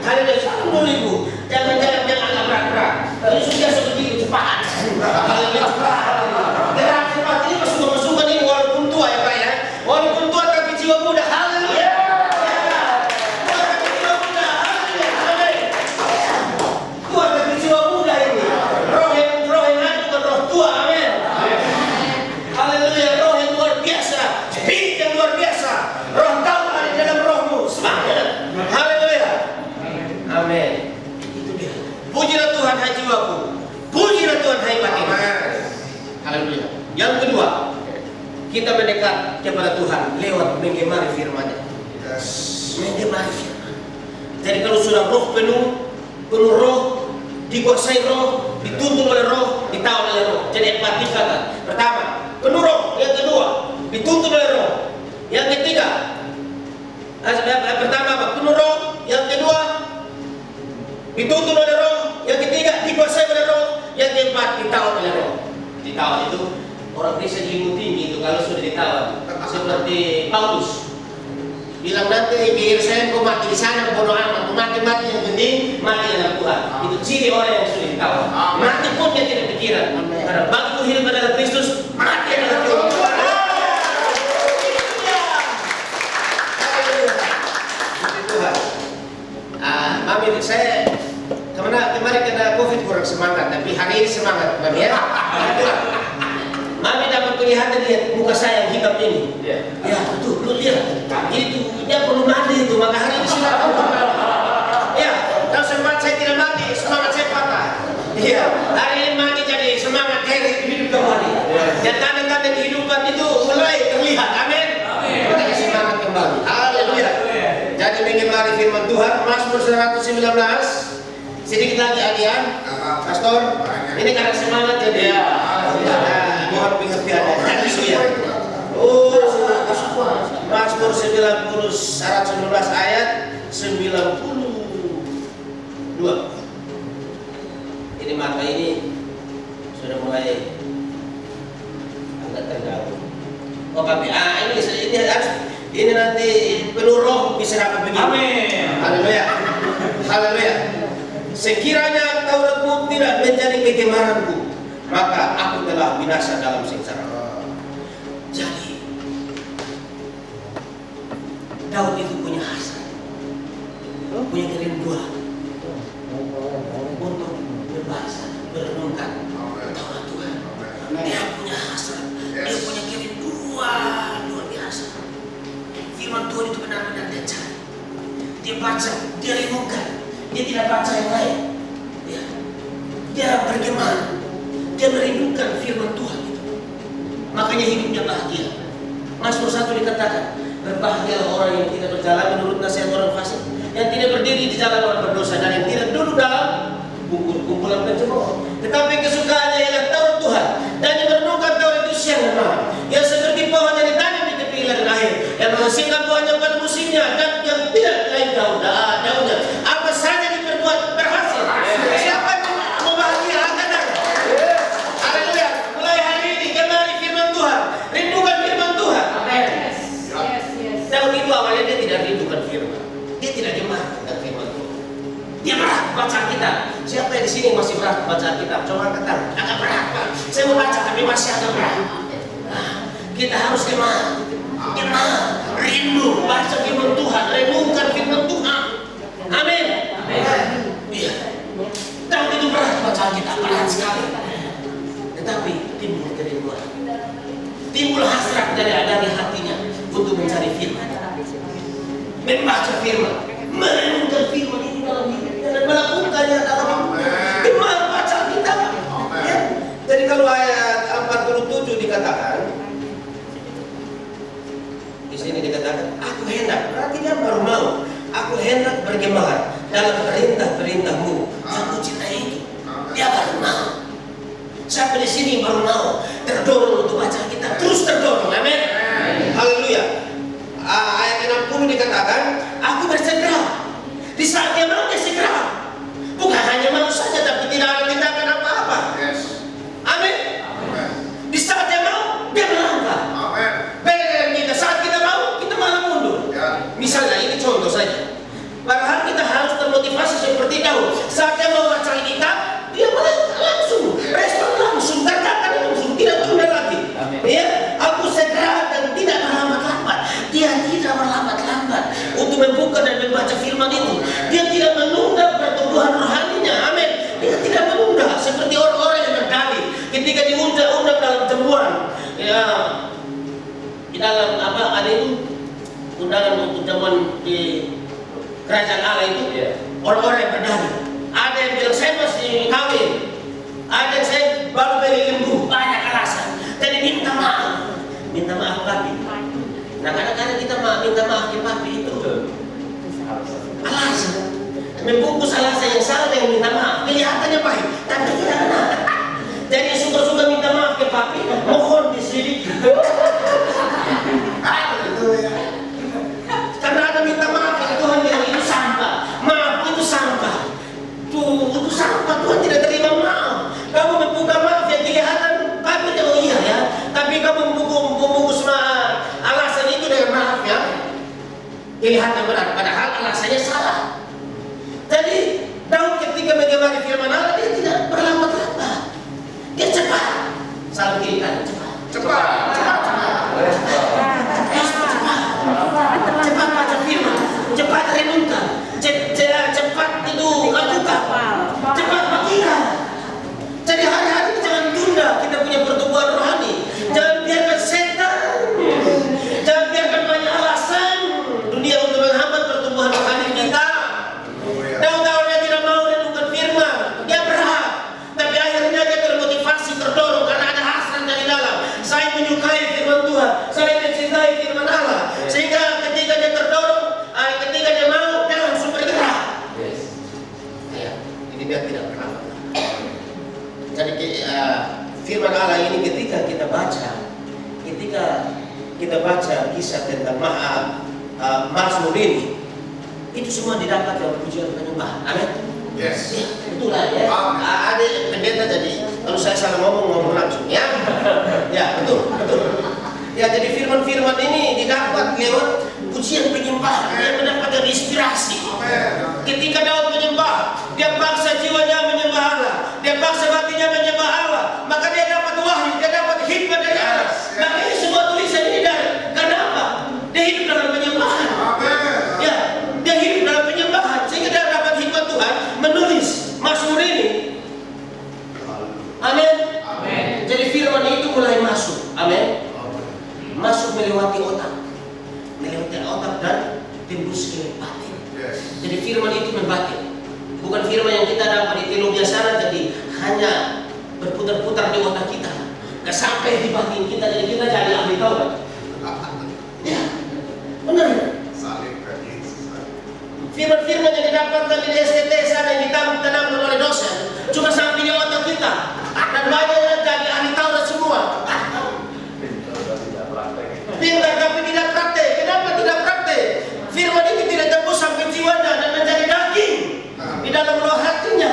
Haleluya, 10.000. Jangan agak berat-berat. Sudah seperti itu cepat. Haleluya, cepat. Gerak cepat. Ini masuk-masukan ini walaupun tua ya Pak ya. Walaupun tua tapi jiwa muda. Haleluya. Tua tapi jiwa muda. Haleluya. Tua tapi jiwa muda ini. Roh yang ada bukan roh tua. Amin. Haleluya, roh yang luar biasa. Spirit yang luar biasa. Roh tahu ada dalam rohmu. Semangat. Haleluya. Amin. Itu dia. Pujilah Tuhan hai jiwaku. Pujilah Tuhan hai batinmu. Haleluya. Yang kedua, kita mendekat kepada Tuhan lewat menggemari firman-Nya. Menggemari firman. Jadi kalau sudah roh penuh roh, dikuasai roh, dituntun oleh roh, ditahu oleh roh. Jadi 4 tingkatan. Pertama, penuh roh. Yang kedua, dituntun oleh roh. Yang ketiga, pertama apa? Penuh roh. Yang kedua, dituntun oleh roh. Yang ketiga, dikuasai oleh roh. Yang keempat, ditawan oleh roh. Ditawan itu orang Kristen ilmu tinggi itu kalau sudah ditawan. Seperti Paulus bilang nanti di Yerusalem kau mati di sana bodoh amat, mati yang penting mati dalam Tuhan. Itu ciri orang yang sudah ditawan. Mati pun dia tidak pikiran. Karena begitu hidup adalah Kristus, mati adalah Tuhan. Mami, saya kemarin kena COVID kurang semangat, tapi hari ini semangat, Mami ya. Mami dapat kelihatan lihat muka saya yang hitam ini. Ya, betul, lu lihat. Itu dia perlu mandi itu, maka hari ini silakan. Ya, kalau semangat saya tidak mandi, semangat saya patah. Iya, hari ini mandi jadi semangat hidup kembali. Dan tanda-tanda kehidupan itu mulai terlihat. Amin. Makanya semangat kembali. Haleluya. Jadi menggemari firman Tuhan. Mazmur 119. Sedikit lagi adian, Pastor. Ini karena semangat jadi ya. Mohon pengertiannya. Haleluya. Mazmur 119 ayat 92. Ini mata ini sudah mulai agak terganggu. Oh kami, ini nanti penuh roh bisa dapat begini. Amin. Haleluya. Haleluya. Sekiranya Tauratmu tidak menjadi kegemaranku, maka aku telah binasa dalam sengsara. Jadi Daud itu punya hasrat, punya kerinduan untuk membaca, merenungkan Taurat Tuhan. Dia punya hasrat, dia punya kerinduan luar biasa. Firman Tuhan itu benar-benar dia cari, dia baca, dia renungkan, dia tidak baca yang lain. Dia bergema, dia merindukan firman Tuhan itu. Makanya hidupnya bahagia. Mazmur 1 dikatakan, berbahagialah orang yang tidak berjalan menurut nasihat orang fasik, yang tidak berdiri di jalan orang berdosa, dan yang tidak duduk dalam kumpulan pencemooh. Tetapi kesukaannya ialah Taurat Tuhan, dan yang merenungkan Taurat itu siang dan malam. Yang seperti pohon yang ditanam di tepi ladang air, yang menghasilkan buahnya pada musimnya, dan yang tidak lain daunnya. Apa saja diperbuat berhasil. Siapa yang mau bahagia akan datang. Haleluya. Mulai hari ini gemari firman Tuhan, rindukan firman Tuhan. Daud itu awalnya dia tidak rindukan firman, dia tidak gemar dengan firman Tuhan. Dia berat baca Alkitab. Siapa yang di sini masih berat baca Alkitab? Coba angkat tangan. Agak berat Pak. Saya mau baca tapi masih agak berat. Kita harus gemar, rindu baca firman Tuhan, renungkan firman Tuhan. Amin. Iya. Daud itu berat baca Alkitab, berat sekali. Tetapi timbul kerinduan, timbul hasrat dari hatinya untuk mencari firman, membaca firman, merenungkan firman ini dalam hidupnya dan melakukannya dalam hidupnya. Gemar baca Alkitab. Ya. Jadi kalau ayat 47 dikatakan, di sini dikatakan, aku hendak, berarti dia baru mau. Aku hendak bergemar dalam perintah-perintahmu yang kucintai itu. Dia baru mau. Sampai di sini baru mau terdorong untuk baca Alkitab, terus terdorong. Amin. Haleluya. Ayat 60 dikatakan, aku bersegera. Di saat dia mau, dia segera. Bukan hanya mau saja, tapi tidak ada tindakan apa-apa. Amin. Di saat dia mau, dia melangkah. Beda dengan kita, saat kita mau, kita malah mundur. Misalnya, ini contoh saja. Padahal kita harus termotivasi orang-orang yang berdalih. Ada yang bilang saya masih kawin, ada yang saya baru beli lembu, banyak alasan. Jadi minta maaf papi. Nah kadang-kadang kita minta maaf ke papi itu alasan, membungkus alasan yang salah dengan minta maaf. Kelihatannya baik, tapi tidak benar. Jadi suka-suka minta maaf ke papi, mohon diselidiki. Karena ada minta maaf ke Tuhan yang itu sampah. Maaf itu sampah. Itu sampah, Tuhan tidak terima maaf. Kamu membuka maaf yang kelihatan papi, oh iya ya. Tapi kamu membungkus alasan itu dengan maaf ya. Kelihatan benar, padahal alasannya salah. Jadi Daud ketika mengemari firman Allah, dia tidak berlambat-lambat. Dia cepat. Salam kiri kanan, cepat baca firman, cepat renungkan, cepat itu lakukan, cepat bagikan. Jadi hari-hari jangan tunda kita punya pertumbuhan rohani. Jangan biarkan setan, jangan biarkan banyak alasan dunia untuk menghambat pertumbuhan rohani kita. Daud awalnya tidak mau renungkan firman, dia berhak, tapi akhirnya dia termotivasi, terdorong karena ada hasrat dari dalam. Saya menyukai firman Tuhan, saya mencintai firman Allah, sehingga ketika dia terdorong, ketika dia mau, dia langsung bergerak. Ya, ini biar tidak berlambat. Jadi firman Allah ini ketika kita baca kisah tentang Mazmur ini, itu semua didapat dalam pujian penyembahan. Amin. Yes. Ya, betul lah ya. Ada pendeta jadi kalau saya salah ngomong langsung ya. Ya betul. Ya jadi firman-firman ini didapat lewat pujian penyembahan. Dia mendapatkan inspirasi. Ketika Daud menyembah, dia paksa jiwanya menyembah Allah, dia paksa hatinya menyembah Allah, maka dia dapat wahyu, dia dapat hikmat dari Allah. Nah ini semua tulisan ini karena apa? Dia hidup dalam penyembahan. Ya, dia hidup dalam penyembahan sehingga dia dapat hikmat Tuhan menulis Mazmur ini. Amin. Jadi firman itu mulai masuk. Amin. Masuk melewati otak dan tembus ke batin. Jadi firman itu membatin. Bukan firman yang kita dapat di teologi sana, jadi hanya berputar-putar di otak kita, nggak sampai di batin kita, jadi kita jadi ahli Taurat. Ya, benar. Firman-firman yang didapatkan di STT sana yang ditanamkan oleh dosen cuma sampai di otak kita, dan banyaknya jadi ahli Taurat semua. Pintar tapi tidak praktek. Kenapa tidak praktek? Firman ini tidak tembus sampai jiwanya dan menjadi daging di dalam roh hatinya.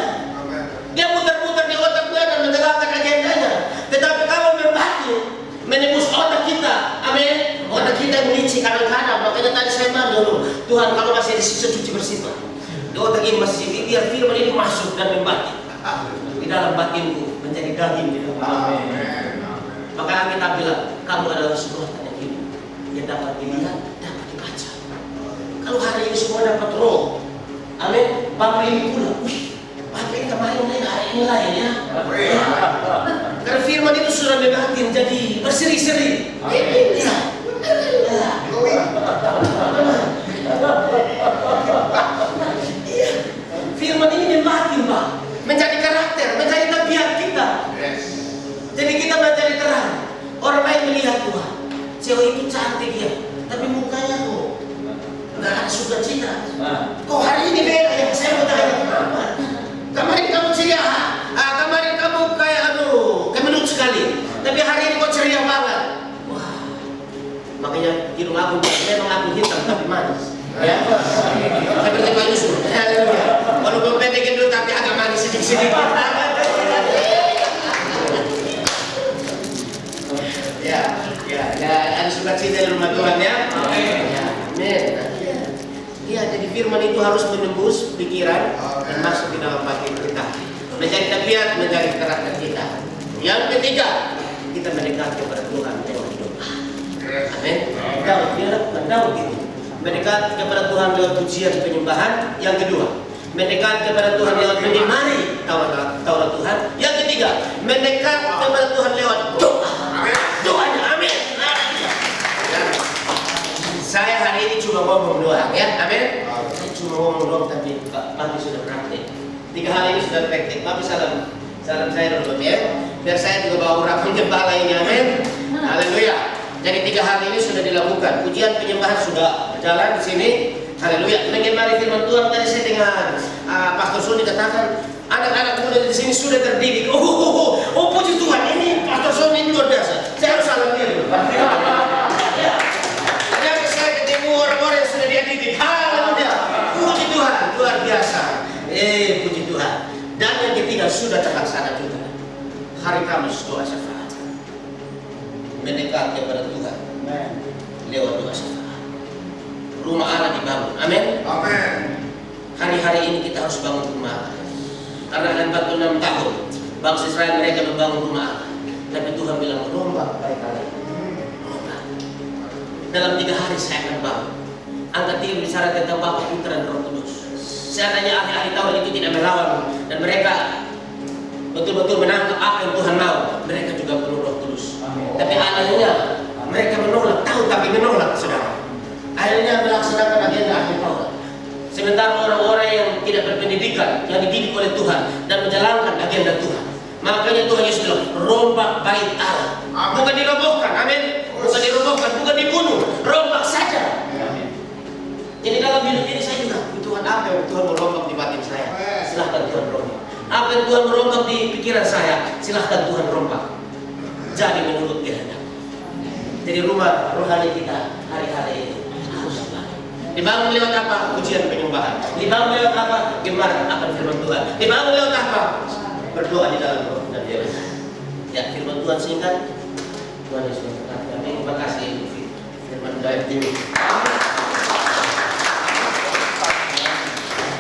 Dia muter-muter di otaknya dan menjalankan agendanya. Tetapi kalau membaca, menembus otak kita, amin. Otak kita melicik kadang-kadang. Makanya tadi saya dulu, Tuhan kalau masih disiksa cuci bersih, di otak ini masih sini, biar firman ini masuk dan membaca di dalam batinku, menjadi daging di dalam hati. Maka kita bilang, kamu adalah sebuah tanda hidup yang dapat dilihat, dapat dibaca. Kalau hari ini semua dapat roh, amin. Bapak ini pula, Bapak ini kemarin lain, hari ini lain ya. Karena firman itu sudah membatin, jadi berseri-seri. Ya. Firman ini membatin, Pak, menjadi karakter, menjadi tabiat kita. Jadi kita menjadi terang. Orang lain melihat Tuhan, cewek itu cantik ya, tapi mukanya kok nggak ada sukacita. Kok hari ini beda ya? Saya mau tanya kenapa? Kemarin kamu ceria, kemarin kamu kayak kemelut sekali, tapi hari ini kok ceria banget. Wah, makanya hidung aku memang aku hitam tapi manis. Ya, seperti Pak Yusuf. Walaupun pendek itu tapi agak manis sedikit-sedikit. Ya, ada sukacita di rumah Tuhan ya. Amin. Ya, jadi firman itu harus menembus pikiran dan masuk di dalam batin kita, menjadi tabiat, menjadi karakter kita. Yang ketiga, kita mendekat kepada Tuhan lewat doa. Amin. Daud itu mendekat kepada Tuhan lewat pujian penyembahan. Yang kedua, mendekat kepada Tuhan lewat menyemari Taurat Tuhan. Yang ketiga, mendekat kepada Tuhan lewat doa. Doanya, amin. Saya hari ini cuma ngomong doang ya, amin. Saya cuma ngomong dong, tapi Papi sudah praktek. 3 hal ini sudah praktek. Papi salam saya dulu ya. Biar saya juga bawa orang penggembala ini, amin. Haleluya. Jadi 3 hal ini sudah dilakukan. Pujian penyembahan sudah berjalan di sini. Haleluya. Bagaimana firman Tuhan tadi saya dengan Pastor Sony katakan, anak-anak muda di sini sudah terdidik. Oh, puji Tuhan, ini Pastor Sony ini luar biasa. Saya harus salam dia dulu. Ya. Jadi saya ketemu orang-orang yang sudah dididik. Haleluya. Puji Tuhan, luar biasa. Puji Tuhan. Dan yang ketiga sudah terlaksana juga. Hari Kamis doa syafaat. Mendekat kepada Tuhan lewat doa syafaat. Rumah Allah dibangun. Amin. Amin. Hari-hari ini kita harus bangun rumah Allah. Karena 46 tahun bangsa Israel mereka membangun rumah Allah. Tapi Tuhan bilang rombak baik kalian. Rombak. Dalam 3 hari saya akan bangun. Angkat diri bicara tentang Bapa, Putra dan Roh Kudus. Saya tanya ahli-ahli Taurat itu tidak melawan dan mereka betul-betul menangkap apa yang Tuhan mau. Mereka juga penuh Roh Kudus. Tapi anehnya mereka menolak, tahu tapi menolak, saudara. Akhirnya melaksanakan agenda ahli Taurat. Sementara orang-orang yang tidak berpendidikan, yang dididik oleh Tuhan dan menjalankan agenda Tuhan. Makanya Tuhan Yesus bilang, rombak bait Allah. Bukan dirobohkan, amin. Bukan dirobohkan, bukan dibunuh, rombak saja. Jadi dalam hidup ini saya juga, Tuhan apa yang Tuhan merombak di batin saya? Silahkan Tuhan rombak. Apa yang Tuhan merombak di pikiran saya? Silahkan Tuhan rombak. Jadi menurut kehendak. Jadi rumah rohani kita hari-hari ini harus dibangun. Dibangun lewat apa? Pujian penyembahan. Dibangun lewat apa? Gimana akan firman Tuhan. Dibangun lewat apa? Berdoa di dalam roh dan dia. Ya, firman Tuhan singkat. Tuhan Yesus berkata, terima kasih firman Tuhan ini.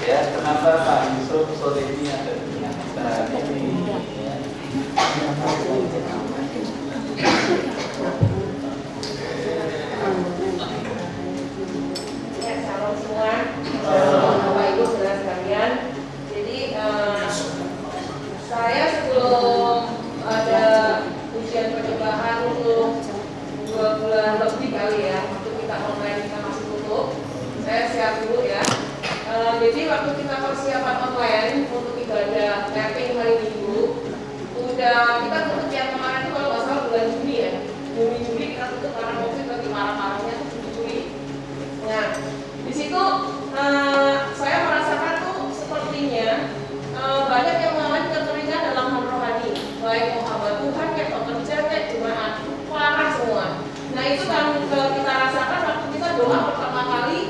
Ya, kenapa Pak Yusuf sore ini ada di acara ini? Ya, salam semua, Bapak Ibu saudara sekalian. Jadi saya sebelum ada ujian penyembahan untuk 2 bulan lebih kali ya, waktu kita online kita masih tutup. Saya siap dulu ya. Jadi waktu kita persiapan online untuk ibadah mapping hari Minggu, kita tutup yang kemarin itu kalau nggak salah bulan Juni ya, Juli kita tutup karena COVID lagi parah-parahnya tuh Juli. Nah di situ saya merasakan tuh sepertinya banyak yang mengalami kekeringan dalam hal rohani, baik hamba Tuhan kayak pekerja kayak jemaat, parah semua. Nah itu kan kita rasakan waktu kita doa pertama kali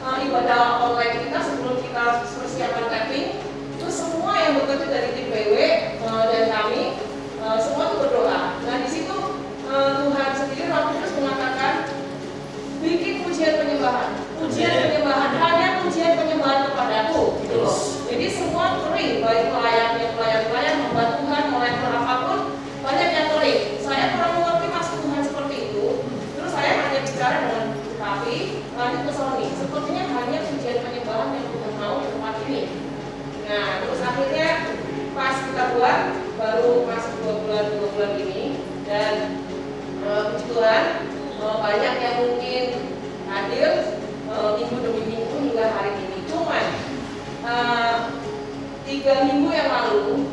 ibadah online kita sebelum kita persiapan tapping, itu semua yang bekerja dari tim BW dan kami semua itu berdoa. Nah di situ Tuhan sendiri Roh Kudus mengatakan bikin pujian penyembahan, hanya pujian penyembahan kepadaku, gitu loh. Jadi semua kering, baik pelayan hamba Tuhan, melayan apapun, banyak yang kering. Saya kurang mengerti maksud Tuhan seperti itu. Terus saya hanya bicara dengan Papi, lanjut ke Sony. Sepertinya hanya pujian penyembahan yang Tuhan mau di tempat ini. Nah, terus akhirnya pas kita buat baru masuk 2 bulan ini dan puji Tuhan banyak yang mungkin hadir minggu demi minggu hingga hari ini. Cuman 3 minggu yang lalu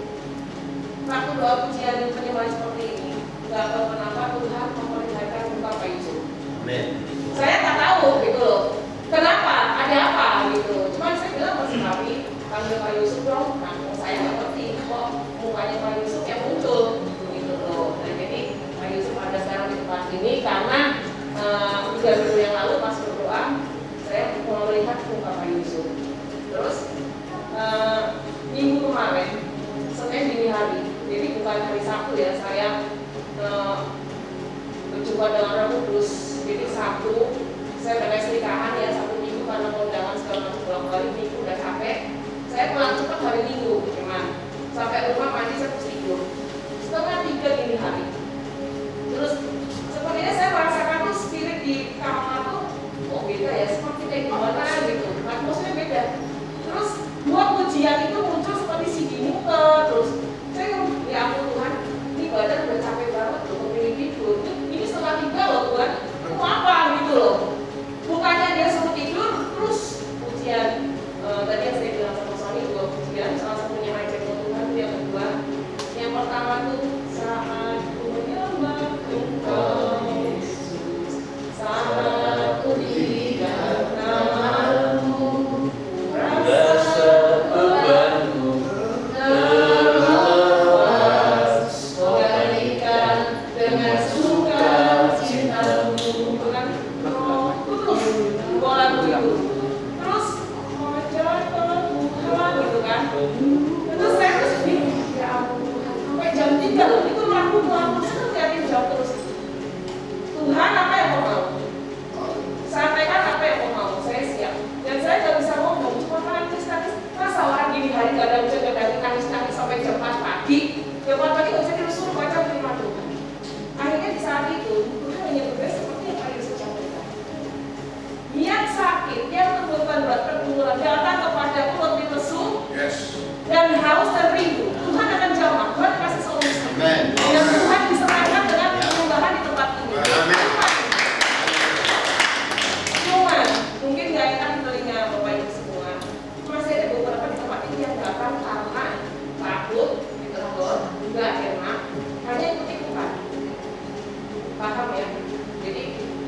waktu doa pujian penyembahan seperti ini, nggak tahu kenapa Tuhan memperlihatkan muka Pak Yusuf. Amin. Saya tak tahu gitu loh, kenapa, ada apa gitu. Cuman saya bilang masih Papi, panggil Pak Yusuf dong. Nah, saya nggak ngerti kok mukanya Pak Yusuf yang muncul gitu loh. Nah jadi Pak Yusuf ada sekarang di tempat ini karena 3 minggu yang lalu pas berdoa saya mau melihat muka Pak Yusuf. Terus minggu kemarin Senin dini hari, jadi bukan hari Sabtu ya, saya berjumpa dengan Roh Kudus. Jadi Sabtu saya udah kasih nikahan ya, Sabtu Minggu karena kondangan segala macam bolak-balik, Minggu udah capek. Saya pulang cepat hari Minggu, memang sampai rumah mandi saya terus tidur 2:30 dini hari. Terus sepertinya saya merasakan tuh spirit di kamar tuh kok beda ya, seperti kayak gimana gitu, atmosfernya beda. Terus 2 pujian itu muncul seperti CD muter. Terus saya ngomong, ya ampun Tuhan, ini badan udah capek banget loh, kepingin tidur. Ini 2:30 loh Tuhan, mau apa gitu loh. Bukannya dia suruh tidur, terus pujian Terus saya terus bingung, ya ampun, sampai jam 3 loh, itu melaku saya tuh liatin jam terus. Tuhan apa yang kau mau? Sampaikan apa yang kau mau, saya siap. Dan saya gak bisa ngomong, cuma nangis-nangis. Masa orang gini hari gak ada hujan, gak ada nangis-nangis sampai jam 4 pagi. Jam 4 pagi gak bisa disuruh baca firman Tuhan. Akhirnya di saat itu, Tuhan menyebutnya seperti yang tadi saya sampaikan. Yang sakit, yang membutuhkan berat pergumulan, datang kepadaku lebih lesu dan haus dan rindu. Tuhan akan jawab, Tuhan kasih solusi. Dan Tuhan diserahkan dengan penyembahan di tempat ini. Cuman, mungkin gak enak telinga Bapak Ibu semua. Masih ada beberapa di tempat ini yang datang karena takut, ditegur, gak enak, hanya ikut-ikutan. Paham ya? Jadi,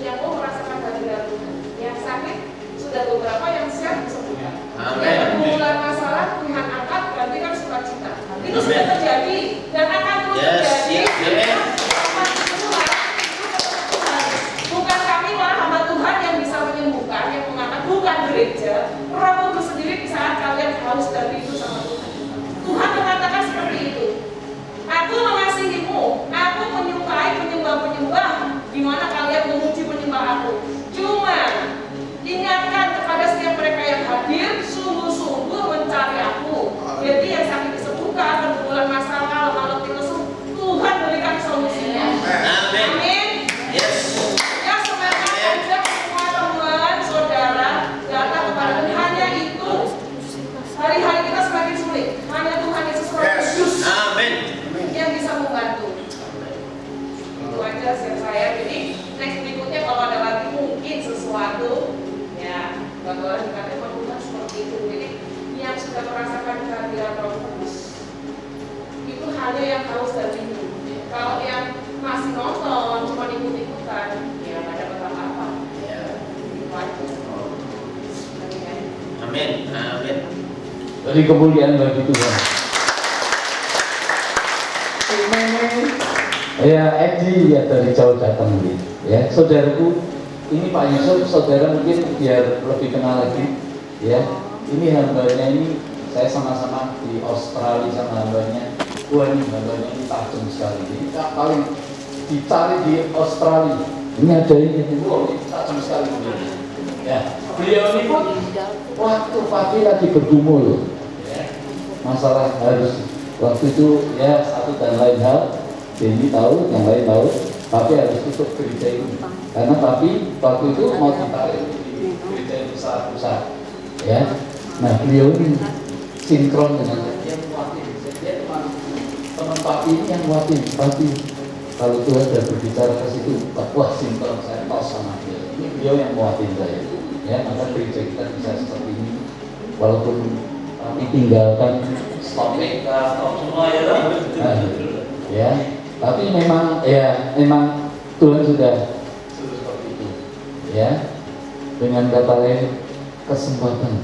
yang mau merasakan kehadiran Tuhan, yang sakit sudah beberapa yang siap disembuhkan. Yang pergumulan masalah Tuhan angkat, gantikan sukacita. Itu sudah terjadi dan akan terus terjadi. Bukan kami malah hamba Tuhan yang bisa menyembuhkan, yang mengangkat, bukan gereja. Roh Kudus sendiri di saat kalian haus dan rindu sama Tuhan. Tuhan mengatakan seperti itu. Aku mengasihimu, aku menyukai penyembah-penyembah di mana kalian memuji penyembah aku. Cuma ingatkan kepada setiap mereka yang hadir, sungguh-sungguh mencari aku. Jadi yang sakit disembuhkan, pergumulan masalah, lemah letih lesu, Tuhan berikan solusinya. Amin. Ya, semangat ajak semua teman, saudara datang kepada Tuhan. Hanya itu. Hari-hari kita semakin sulit. Hanya Tuhan Yesus Roh Kudus yang bisa membantu. Itu aja share saya. Jadi next berikutnya kalau ada lagi mungkin sesuatu, ya bakalan dikatakan Tuhan seperti itu. Jadi yang sudah merasakan kehadiran Roh Kudus itu hanya yang haus dan rindu. Kalau yang masih nonton cuma ikut-ikutan, ya nggak dapat apa-apa. Itu aja. Amin. Dari kemuliaan bagi Tuhan. Ya, Edi ya dari jauh datang gitu. Ya, saudaraku, ini Pak Yusuf, saudara mungkin biar lebih kenal lagi. Ya, ini hambanya ini saya sama-sama di Australia sama hambanya. Wah, ini hambanya ini tajam sekali. Jadi paling dicari di Australia. Ini ada ini, wah, ini tajam sekali. Ya, beliau ini pun waktu pagi lagi bergumul. Ya, masalah harus waktu itu ya satu dan lain hal. Ini tahu, yang lain tahu, tapi harus tutup gereja ini. Karena tapi waktu itu mau ditarik di gereja besar-besar, ya. Nah beliau ini sinkron dengan dia kuatin. Dia teman papi ini yang kuatin. Papi kalau Tuhan sudah berbicara ke situ, wah sinkron saya tos sama dia. Ini beliau yang kuatin saya. Ya, maka gereja kita bisa seperti ini. Walaupun kami tinggalkan stop mereka, stop semua ya. Nah, ya. Tapi memang Tuhan sudah seperti itu, ya. Dengan kata lain kesempatan.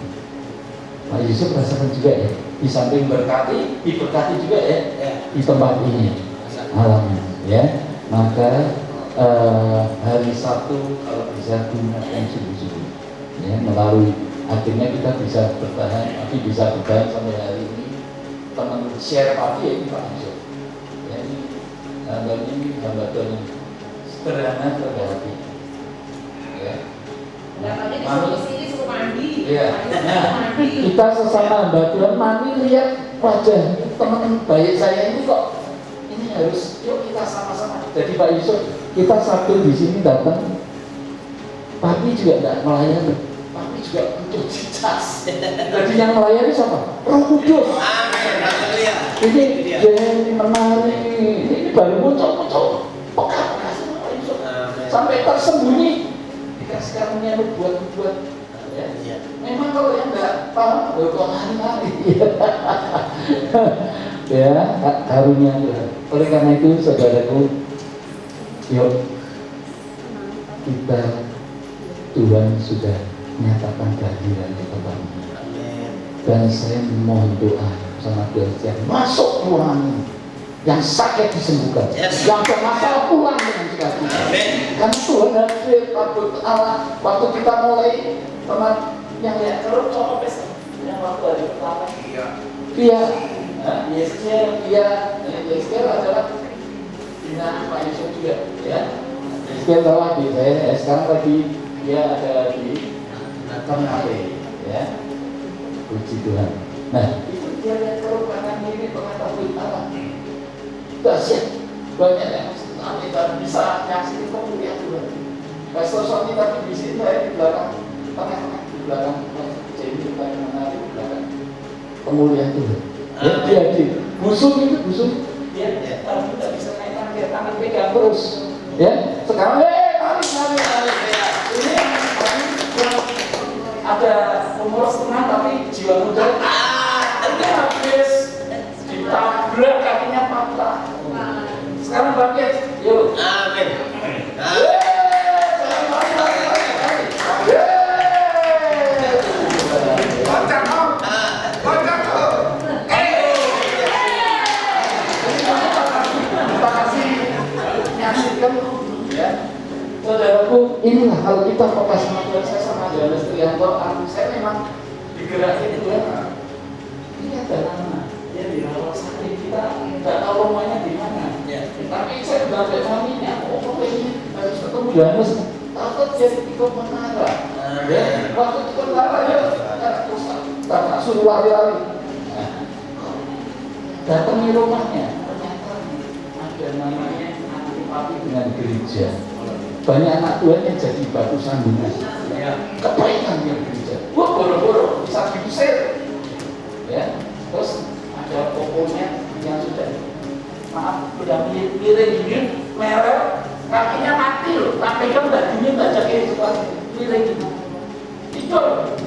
Pak Yusuf rasakan juga ya, di samping diberkati juga ya di tempat ini alamnya, ya. Maka hari Sabtu kalau bisa gunakan subuh-subuh, ya, melalui akhirnya kita bisa bertahan, tapi bisa bertahan sampai hari ini. Teman share pagi ya ini Pak Yusuf. Hamba ini hamba Tuhan sederhana terhati, ya. Datangnya disuruh sini suruh mandi. Ya. Nah, kita sesama hamba Tuhan mandi lihat wajah teman baik saya ini kok ini harus yuk kita sama-sama. Jadi Pak Yusuf kita Sabtu di sini datang, Papi juga tidak melayani, Papi juga mencuci tas. Jadi yang melayani siapa? Roh Kudus. Amin. Haleluya. Ini jadi menarik. Ini baru muncul peka semua Yusuf. Sampai tersembunyi dikasih karunia buat. Ya. Memang kalau yang nggak paham, kok lari-lari. Ya, karunia Tuhan. Oleh karena itu, saudaraku, yuk kita Tuhan sudah menyatakan kehadiran di tempat ini. Dan saya mohon doa sama Tuhan, masuk ruangan ini. Yang sakit disembuhkan, yang bermasalah pulang dengan sukacita. Kan Tuhan hadir, Allah. Waktu kita mulai teman yang lihat terus coba besok, yang waktu hari pertama, Via YSKL adalah bina Pak Yusuf juga, ya. YSKL tahu adik saya sekarang lagi dia ada di Ternate, ya. Puji Tuhan. Nah, itu dia lihat perubahan ini pengetahuan Allah. Dahsyat, banyak yang tidak bisa nyaksikan kemuliaan Tuhan. Pastor Sony tadi di sini, saya di belakang, tengah-tengah di belakang, jadi kita menari di belakang kemuliaan Tuhan. Ya, dia busuk itu busuk, ya, tapi tidak bisa naik tangan pegang terus, ya. Sekarang, tarik. Ini ada umur setengah tapi jiwa muda. Ini habis ditabrak kakinya patah. Sekarang bangkit, yuk. Amin. Saudaraku, inilah kalau kita fokus sama Tuhan. Saya sama Johannes Trianto, saya memang digerakin Tuhan. Ini ada nama, dia di rumah sakit, kita nggak tahu rumahnya di mana. Tapi saya bilang ke suaminya, ini harus ketemu Johannes. Takut jadi ikut menara. Waktu ikut menara ya, tak suruh lari-lari. Datangi rumahnya, ternyata ada namanya antipati dengan gereja. Banyak anak Tuhan yang jadi batu sandungan. Kebaikan yang gereja. Wah, boro-boro bisa diusir. Ya, terus ada pokoknya yang sudah sudah miring ini, merah, kakinya mati loh. Tapi kan bajunya nggak jadi miring gitu. Itu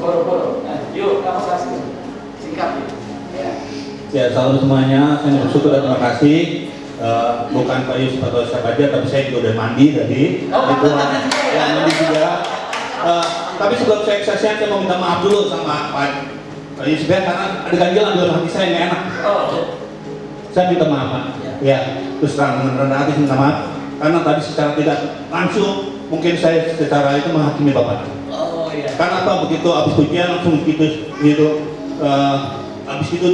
boro-boro. Nah, yuk kamu kasih singkat ya. Ya, salam semuanya. Saya bersyukur dan terima kasih. Bukan Pak Yus atau siapa aja, tapi saya juga udah mandi tadi. Itu yang mandi juga. Tapi sebelum saya kesaksian, saya mau minta maaf dulu sama Pak Yus karena ada ganjalan dalam hati saya yang enak. Saya minta maaf, Pak. Ya, terus terang rendah hati minta maaf. Karena tadi secara tidak langsung mungkin saya secara itu menghakimi Bapak. Karena apa, begitu habis ujian langsung gitu habis itu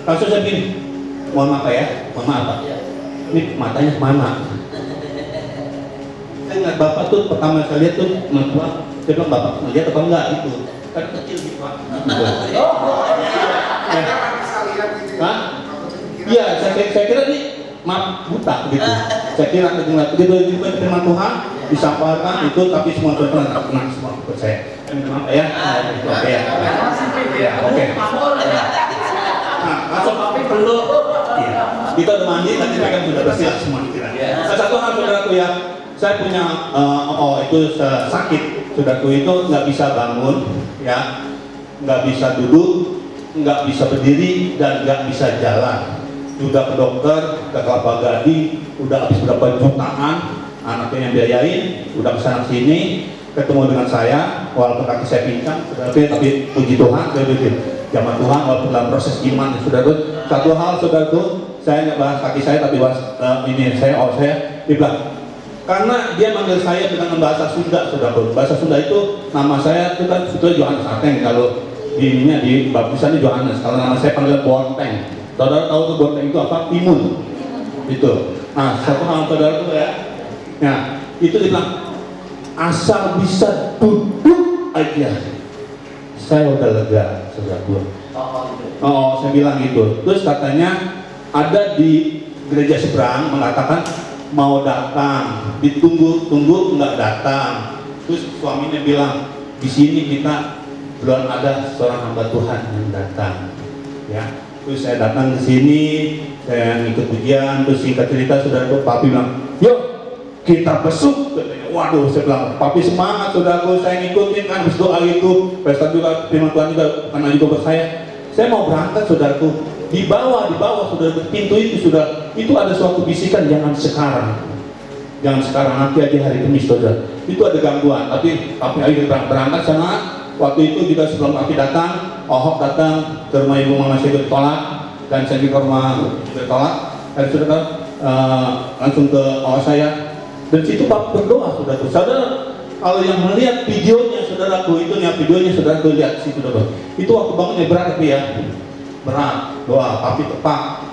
langsung saya begini. Mohon maaf ya, Pak. Ini matanya kemana? Saya ingat Bapak tuh pertama saya lihat tuh mertua, saya bilang Bapak ngeliat apa enggak gitu? Kan kecil gitu Pak. Hah? Iya, saya kira ini maaf buta gitu. Saya kira begitu firman Tuhan disampaikan itu, tapi semua Tuhan tak pernah semua percaya. Maaf ya, oke ya. Ya, oke. Nah, langsung tapi belum. Iya. Kita udah mandi, nanti mereka sudah bersih semua kiranya. Satu hal saudaraku ya, saya punya itu sakit. Saudaraku itu nggak bisa bangun, ya, nggak bisa duduk, nggak bisa berdiri, dan nggak bisa jalan. Sudah ke dokter, ke Kelapa Gading, udah habis berapa jutaan, anaknya yang biayain, udah kesana sini, ketemu dengan saya, walaupun kaki saya pincang, tapi puji Tuhan, zaman Tuhan walaupun dalam proses iman, saudaraku. Satu hal saudaraku, saya nggak bahas kaki saya, tapi bahas saya dibilang. Karena dia manggil saya dengan bahasa Sunda, saudaraku. Bahasa Sunda itu, nama saya itu kan sebetulnya Johannes Ateng, kalau di baptisannya Johannes. Kalau nama saya panggil Bonteng. Saudara tahu tuh Bonteng itu apa? Timun. Itu. Nah, satu hal saudaraku ya. Nah, itu dibilang asal bisa duduk aja, saya udah lega, saudaraku. Oh, saya bilang gitu. Terus katanya ada di gereja seberang mengatakan mau datang, ditunggu nggak datang. Terus suaminya bilang di sini kita belum ada seorang hamba Tuhan yang datang. Ya, terus saya datang ke sini, saya ikut ujian, terus singkat cerita saudaraku, papi bilang, yuk kita besuk. Waduh, saya bilang, papi semangat saudaraku, saya ngikutin kan, habis doa itu, pesta juga, firman Tuhan juga, karena juga buat saya mau berangkat saudaraku, di bawah saudaraku, pintu itu sudah, itu ada suatu bisikan, jangan sekarang, nanti aja hari Kamis saudara, itu ada gangguan, tapi papi ayo berangkat sana. Waktu itu juga sebelum papi datang, Ohok datang ke rumah ibu mama saya ditolak, dan saya di rumah ditolak, dan saudara langsung ke awal saya. Dan situ Pak berdoa, saudaraku. Saudara, kalau yang melihat videonya, saudaraku, itu videonya saudaraku lihat situ, saudara. Itu waktu bangunnya berat, tapi ya, berat, doa, tapi tepat,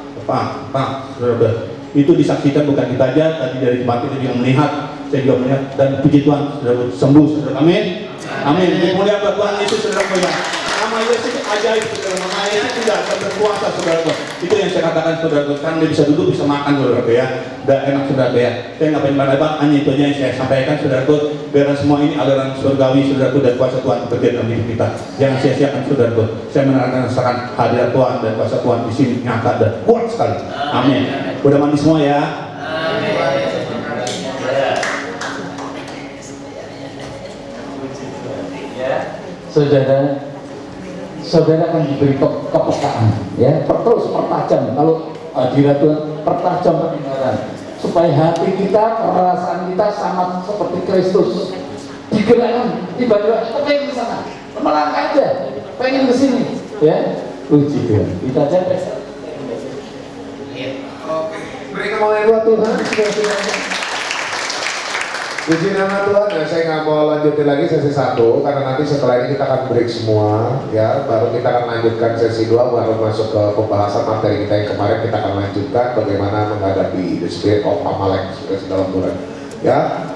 saudara. Itu disaksikan bukan kita aja, tadi dari tempat itu juga melihat, saya juga melihat, dan puji Tuhan, saudara, sembuh, saudara. Amin. Amin. Kemudian Tuhan Yesus, saudara. Nama Yesus ajaib, saudara. Nama Yesus tidak akan berkuasa, saudara. Itu yang saya katakan, saudara. Kan dia bisa duduk, bisa makan, saudara ya. Dan enak, saudara ya. Saya nggak pengen lebar, hanya itu aja yang saya sampaikan, saudara. Biar semua ini aliran surgawi, saudara, dan kuasa Tuhan bekerja dalam hidup kita. Jangan sia-siakan, saudara. Saya merasakan hadirat Tuhan dan kuasa Tuhan di sini nyata dan kuat sekali. Amin. Udah mandi semua ya. Saudara akan diberi kepekaan, ya, terus pertajam. Kalau hadirat Tuhan pertajam pendengaran, supaya hati kita, perasaan kita sama seperti Kristus. Digerakkan, tiba-tiba pengen ke sana, melangkah aja, pengen ke sini, ya. Puji Tuhan. Kita aja. Oke, beri kemuliaan buat Tuhan. Puji nama Tuhan. Ya, saya nggak mau lanjutin lagi sesi 1 karena nanti setelah ini kita akan break semua, ya. Baru kita akan lanjutkan sesi 2, baru masuk ke pembahasan materi kita yang kemarin. Kita akan lanjutkan bagaimana menghadapi the spirit of Amalek dalam Tuhan. Ya,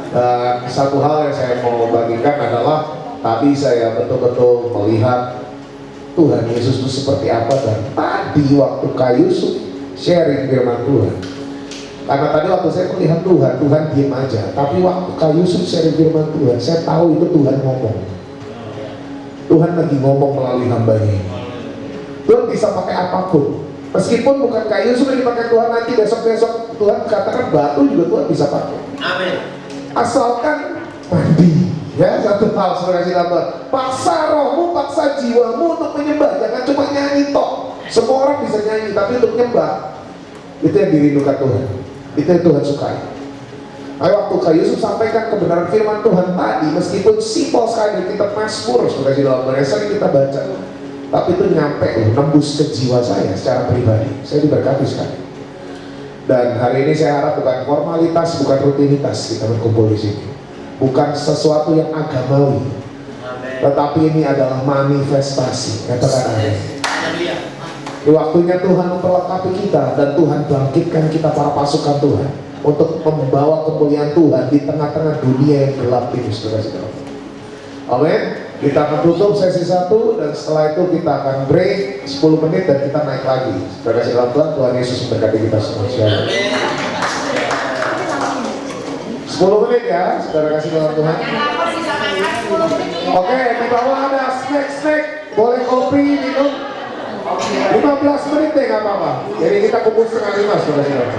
satu hal yang saya mau bagikan adalah tadi saya betul-betul melihat Tuhan Yesus itu seperti apa, dan tadi waktu Kak Yusuf sharing firman Tuhan. Karena tadi waktu saya melihat Tuhan diam aja. Tapi waktu Kak Yusuf sharing firman Tuhan, saya tahu itu Tuhan ngomong. Tuhan lagi ngomong melalui hambanya. Tuhan bisa pakai apapun. Meskipun bukan Kak Yusuf yang dipakai Tuhan, nanti besok-besok Tuhan katakan batu juga Tuhan bisa pakai. Amin. Asalkan mandi. Ya, satu hal saudara Tuhan. Paksa rohmu, paksa jiwamu untuk menyembah. Jangan cuma nyanyi tok. Semua orang bisa nyanyi, tapi untuk menyembah itu yang dirindukan Tuhan. Itu yang Tuhan sukai. Ayo, waktu Kak Yusuf sampaikan kebenaran firman Tuhan tadi, meskipun simpel sekali di kitab Mazmur, saudara di dalam sering kita baca, tapi itu nyampe nembus ke jiwa saya secara pribadi. Saya diberkati sekali. Dan hari ini saya harap bukan formalitas, bukan rutinitas kita berkumpul di sini, bukan sesuatu yang agamawi, tetapi ini adalah manifestasi. Katakan amin. Di waktunya Tuhan memperlengkapi kita, dan Tuhan bangkitkan kita para pasukan Tuhan untuk membawa kemuliaan Tuhan di tengah-tengah dunia yang gelap ini, saudara-saudara. Amin. Kita akan tutup sesi 1, dan setelah itu kita akan break 10 menit dan kita naik lagi. Saudara-saudara Tuhan, Tuhan Yesus memberkati kita semua. 10 menit ya, saudara kasih dalam Tuhan. Oke, di bawah ada snack, boleh kopi, minum. 15 menit deh, nggak apa-apa. Jadi kita kumpul setengah 5, saudara-saudara.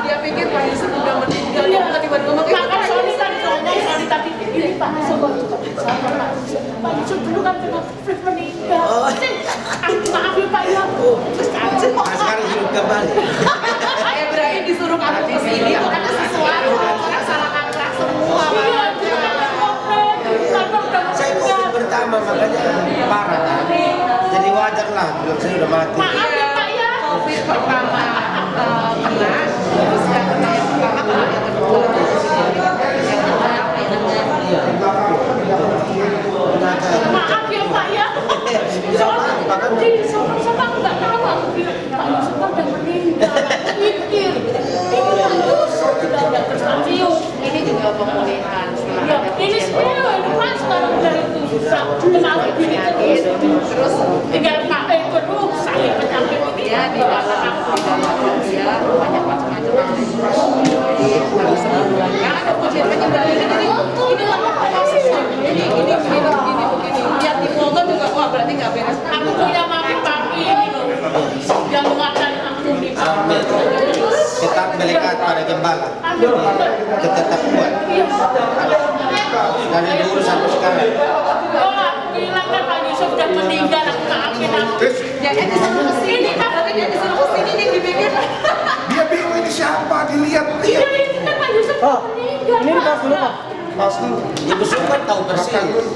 Dia pikir Pak Yusuf udah meninggal, dia bukan tiba-tiba makan Sony tadi ngomong Sony tadi ini Pak Yusuf Pak Yusuf dulu kan meninggal. Maaf ya Pak ya. Sekarang hidup kembali. Ibrahim disuruh kamu ke sini itu ada sesuatu, orang salah kaprah semua. Saya COVID pertama, makanya parah kan. Jadi wajar lah, bilang saya udah mati. Maaf ya Pak ya. COVID pertama kena, terus yang kena yang pertama kena yang kedua. Maaf ya Pak ya. Soalnya nggak tahu, aku bilang Pak Yusuf kan udah meninggal. Aku mikir, ini Pak Yusuf sudah ada tersanjung. Ini juga pemulihan. kenali diri terus tinggal pakai kedua saya penyakit ini dia di dalam dia banyak macam-macam jadi harus sebulan karena ada ujian penyembelihan ini lama prosesnya ini lihat di foto juga wah berarti nggak beres. aku punya maki-maki ini loh yang mengatakan aku di Amin. Tetap melekat pada gembala. Tetap kuat. Dari dulu sampai sekarang. oh aku bilang kan Pak Yusuf sudah meninggal aku maafin aku Ya kan disuruh kesini kan berarti dia disuruh kesini nih dipikir. Dia bingung ini siapa, dilihat iya lihat. ini kan Pak Yusuf meninggal Ini pas dulu, Pak. Pas dulu. Ibu Sumber tahu persis.